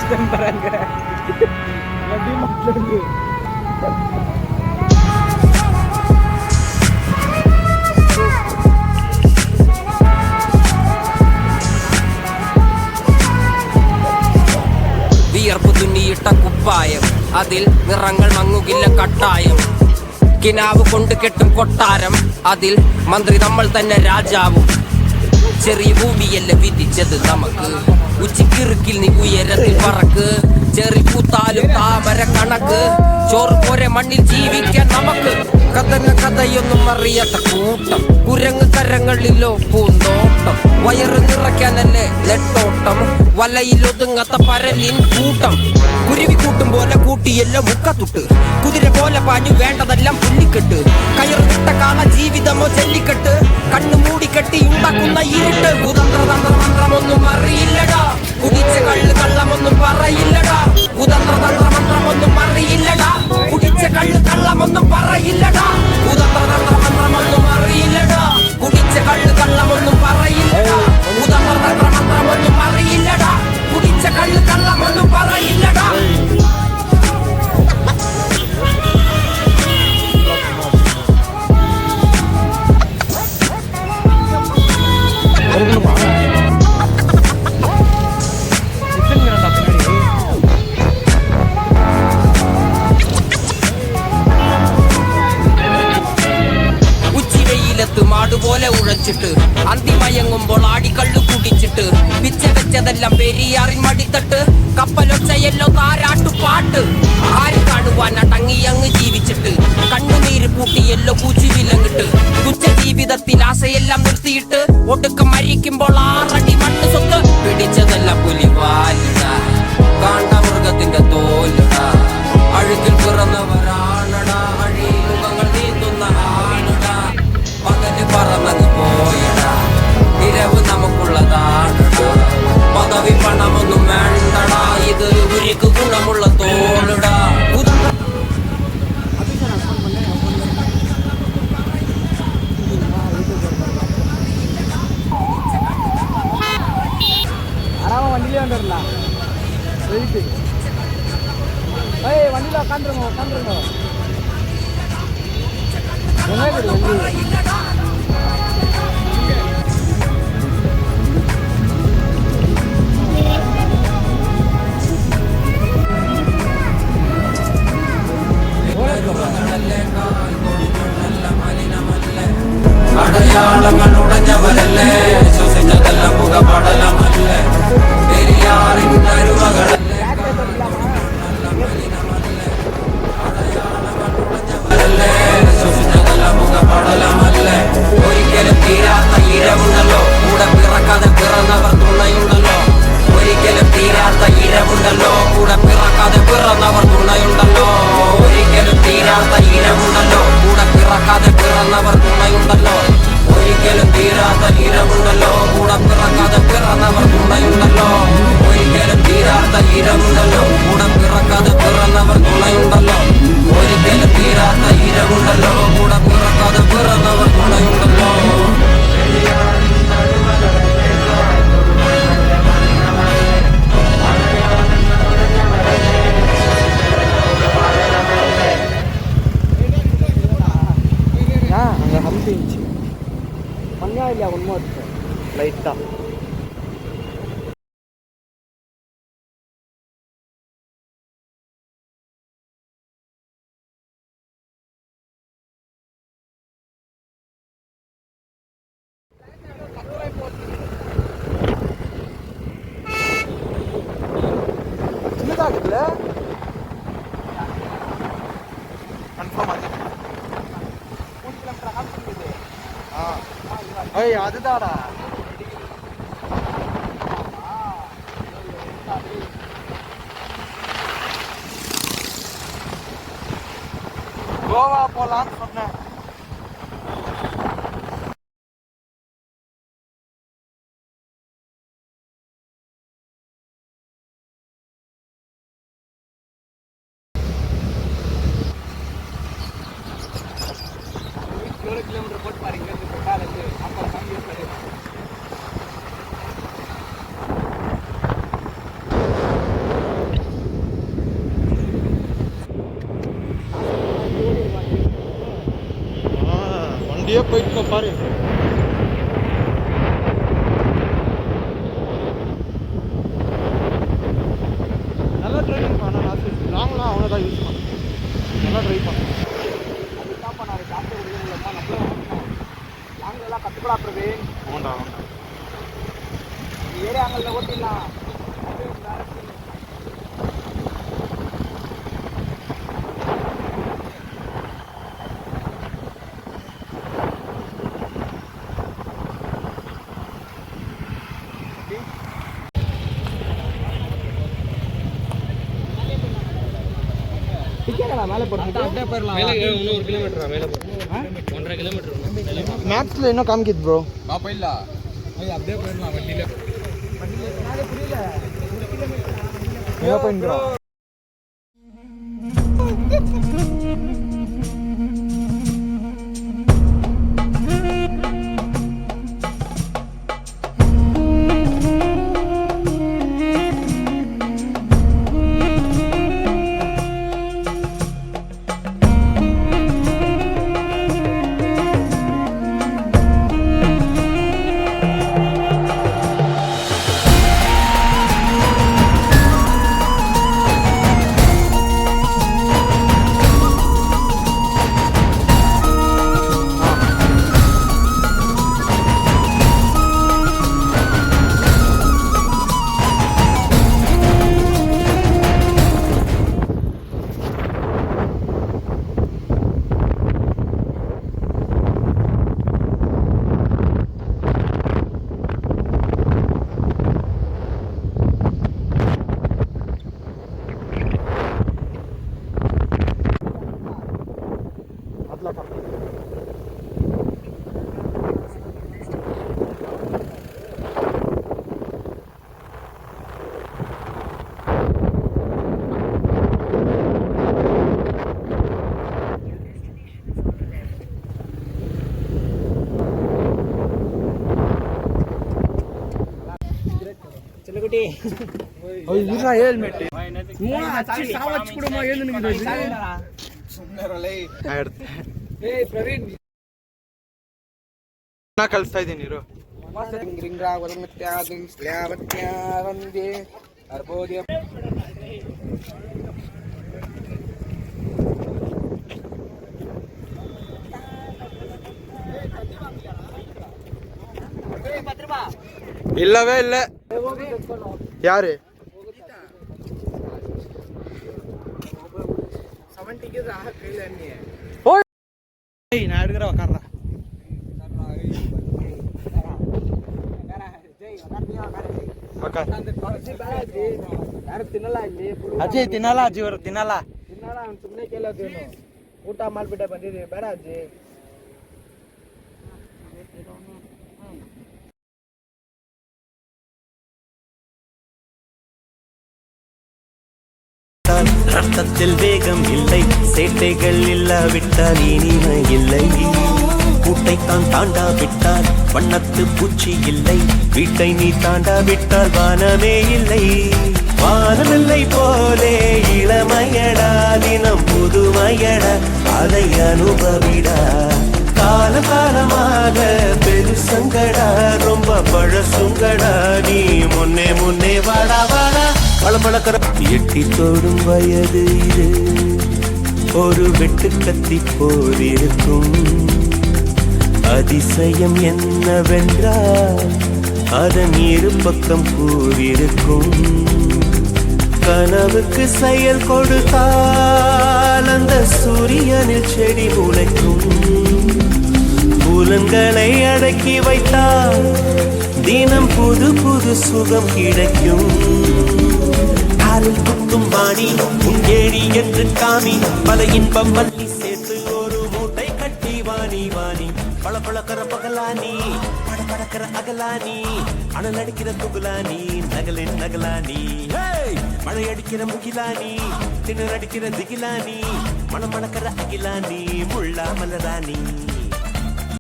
Tentaraga. Lagi maklum. വിയർപ്പ് തുന്നിയിട്ട കുപ്പായം, അതിൽ നിറങ്ങൾ മങ്ങുകില്ല കട്ടായം. കിനാവ് കൊണ്ട് കെട്ടും കൊട്ടാരം, അതിൽ മന്ത്രി നമ്മൾ തന്നെ രാജാവും. ചെറിയ ഭൂമിയല്ല വിധിച്ചത് നമുക്ക്, ഉച്ചക്കിറുക്കിൽ നീ ഉയരത്തിൽ പറക്ക്. ചെറി പൂത്താലും താമര കണക്ക്, ചോറ് പോരെ മണ്ണിൽ ജീവിക്കാൻ നമുക്ക്. കഥന കഥയൊന്നും അറിയാത്ത കൂട്ടം, കുരങ്ങ് കരങ്ങളിലോ പൂന്തോട്ടം. വയറ് നിറയ്ക്കാനല്ലേ നെട്ടോട്ടം, വലയിലൊതുങ്ങാത്ത പരലിൻ കൂട്ടം. കുരുവി കൂട്ടും പോലെ കൂട്ടിയല്ലോ മുക്കത്തുട്ട്, കുതിര പോലെ പാഞ്ഞു വേണ്ടതെല്ലാം പുല്ലിക്കെട്ട്. കയറുവിട്ട കാള ജീവിതമോ ജല്ലിക്കെട്ട്, കണ്ണു മൂടിക്കെട്ടി ഉണ്ടാക്കുന്ന ഇരുട്ട്. കുതന്ത്രതന്ത്രമന്ത്രമൊന്നും അറിയില്ലടാ, കുടിച്ച കള്ള് കള്ളമൊന്നും പറയില്ലടാ. കുതന്ത്രതന്ത്രമന്ത്രമൊന്നും അറിയില്ലടാ, കുടിച്ച കള്ള് കള്ളമൊന്നും പറയില്ലടാ. കുതന്ത്രതന്ത്രമന്ത്രമൊന്നും അറിയില്ലടാ, കുടിച്ച കള്ള് കള്ളമൊന്നും പറയില്ലടാ. കുതന്ത്രതന്ത്രമന്ത്രമൊന്നും അറിയില്ലടാ, കുടിച്ച കള്ള് കള്ളമൊന്നും പറയില്ലടാ. മാടുപോലെ ഉഴച്ചിട്ട് അന്തിമയങ്ങുമ്പോൾ ആടിക്കള്ളു കുടിച്ചിട്ട്, പിച്ച വെച്ചതെല്ലാം പെരിയാറിൻ മടിത്തട്ട്. കപ്പലൊച്ചയല്ലോ താരാട്ടുപാട്ട്, ആര് കാണുവാൻ അടങ്ങിയങ്ങ് ജീവിച്ചിട്ട്. കണ്ണുനീര് പൂട്ടിയല്ലോ പൂച്ചി വിലങ്ങിട്ട്, തുച്ഛ ജീവിതത്തിൽ ആശയെല്ലാം നിർത്തിയിട്ട്. ഒടുക്കം മരിക്കുമ്പോൾ 6 അടി മണ്ണ് സ്വത്ത്. പിടിച്ചതെല്ലാം പുലിവാലിട, കാണ്ട മൃഗത്തിന്റെ തോലിട. അഴുക്കിൽ പിറന്നവരാണടാ, അഴിമുഖങ്ങൾ നീന്തുന്ന ആണടാ. പകല് പറന്നങ്ങ് പോയടാ, ഇരവ് നമുക്കുള്ളതാണടാ. പദവി പണമൊന്നും വേണ്ടടാ, ഇത് ഉരുക്ക് ഗുണമുള്ള തോളിടാ. வண்டியிலே வந்துடலாம். வெயிட்டு வண்டியில் உட்காந்துருங்க உட்காந்துருங்க. അടയാളങ്ങൾ ഉടഞ്ഞവരല്ലേ, ശ്വസിച്ചതെല്ലാം പുകപടലമല്ലേ. പെരിയാറിൻ കരുവകളല്ലേ, ശ്വസിച്ചതെല്ലാം പുകപടലമല്ലേ. ഒരിക്കലും തീരാത്ത ഇരവുണ്ടല്ലോ, കൂടെ പിറക്കാതെ പിറന്നവർ തുണയുണ്ടല്ലോ. ഒരിക്കലും തീരാത്ത ഇരവുണ്ടല്ലോ, കൂടെ പിറക്കാതെ പിറന്നവർ തുണയുണ്ടല്ലോ. ഒരിക്കലും തീരാത്ത ഇരവുണ്ടല്ലോ, കൂടെ പിറക്കാതെ പിറന്നവർ തുണയുണ്ടല്ലോ. ഒരിക്കലും തീരാത്ത ഇരവുണ്ടല്ലോ, കൂടെ പിറക്കാതെ പിറന്നവർ തുണയുണ്ടല്ലോ. ഒരിക്കലും തീരാത്ത ഇരവുണ്ടല്ലോ, കൂടെ പിറക്കാതെ പിറന്നവർ തുണയുണ്ടല്ലോ. ഒരിക്കലും തീരാത്ത ഇരവുണ്ടല്ലോ, കൂടെ പിറക്കാതെ പിറന്നവർ തുണയുണ്ടല്ലോ. அங்கே ஹம்பி இருந்துச்சு, மண்ணா இல்லையா ஒன்றும் இருக்கு லைட்டாக. சின்னதாகுதுல கன்ஃபார்ம் அது 3 கிலோமீட்டர் ஆகுது. அதுதாடா. கோவா போலான்னு சொன்னேன். கிலோமீட்டர் போட்டு பாருங்க, அப்புறம் கம்மி. அப்படியே போயிட்டு பாரு. நல்லா ட்ரைவிங் பண்ண லாங்லாம் அவனை தான் யூஸ் பண்ண நல்லா ட்ரைவ் பண்ண. அதுதான் நான் காசு கொடுக்கணும்லப்பா நம்மளும் லாங்கெல்லாம் கற்றுக்கலாம் பிரவீன். ஆமாண்டா ஏரியாங்களில் ஓட்டிடலாம். மேலே போகிறோம் அப்படியே போயிடலாம். இன்னும் 1 கிலோமீட்டரா மேலே போகிறோம். 1.5 கிலோமீட்டர் மேப்ஸில் என்ன காமிக்குது ப்ரோ? போயிடலாம். அப்படியே போயிடலாம் வண்டியில். புரியல எங்கே போயிட்டு செல்லக்குட்டி ஹெல்மெட் ಪ್ರವೀಣ್ ಕಲಿಸ್ತಾ ಇದ್ದೀನಿ ನೀರು. இல்லவே இல்லை. யாரு 70க்கு கையில் எண்ணி நான் எடுக்கிற உக்காடுறேன். ಯಾರು ತಿನ್ನಲ್ಲ ಇಲ್ಲಿ. ಅಜ್ಜಿ ತಿನ್ನಲ್ಲ, ಅಜ್ಜಿ ಅವರು ತಿನ್ನಲ್ಲ. ತಿನ್ನಲ್ಲ ಅವ್ನು ಸುಮ್ಮನೆ ಕೇಳೋದೇನು. ಊಟ ಮಾಡ್ಬಿಟ್ಟೆ ಬಂದಿದ್ದೀವಿ ಬೇಡ ಅಜ್ಜಿ. ரத்தத்தில் வேகம் இல்லை, சேட்டைகள் இல்லாவிட்டால் இனிமை இல்லை. கூட்டைத்தான் தாண்டாவிட்டால் வண்ணத்து பூச்சி இல்லை, வீட்டை நீ தாண்டாவிட்டால் வானமே இல்லை. வானமில்லை போலே இளமையடா, தினம் புதுமையடா, அதை அனுபவிடா. காலகாலமாக பெருசங்கடா, ரொம்ப பழசுங்கடா, நீ முன்னே முன்னே வாடா வாடா. பழப்பழக்கிற எட்டி தோடும் வயது இது, ஒரு வெட்டு கத்தி போரிருக்கும். அதிசயம் என்னவென்றால் அதன் இரு பக்கம் கூறிருக்கும். கனவுக்கு செயல் கொடுத்தால் அந்த சூரியனில் செடி முளைக்கும். புலன்களை அடக்கி வைத்தால் தினம் புது புது சுகம் கிடைக்கும். காலில் குத்தும் வாணி உங்கேடி என்று காமி, பல இன்பம் மல்லி சேர்த்து ஒரு மூட்டை கட்டி வாணி வாணி. பளபளக்கிற பகலானி, படபடக்கிற அகலானி, அனல் அடிக்கிற துகுலானி, நகலின் நகலானி. மழை அடிக்கிற முகிலானி, திணறடிக்கிற திகிலானி, மணமணக்கிற அகிலானி, முள்ளா மலராணி.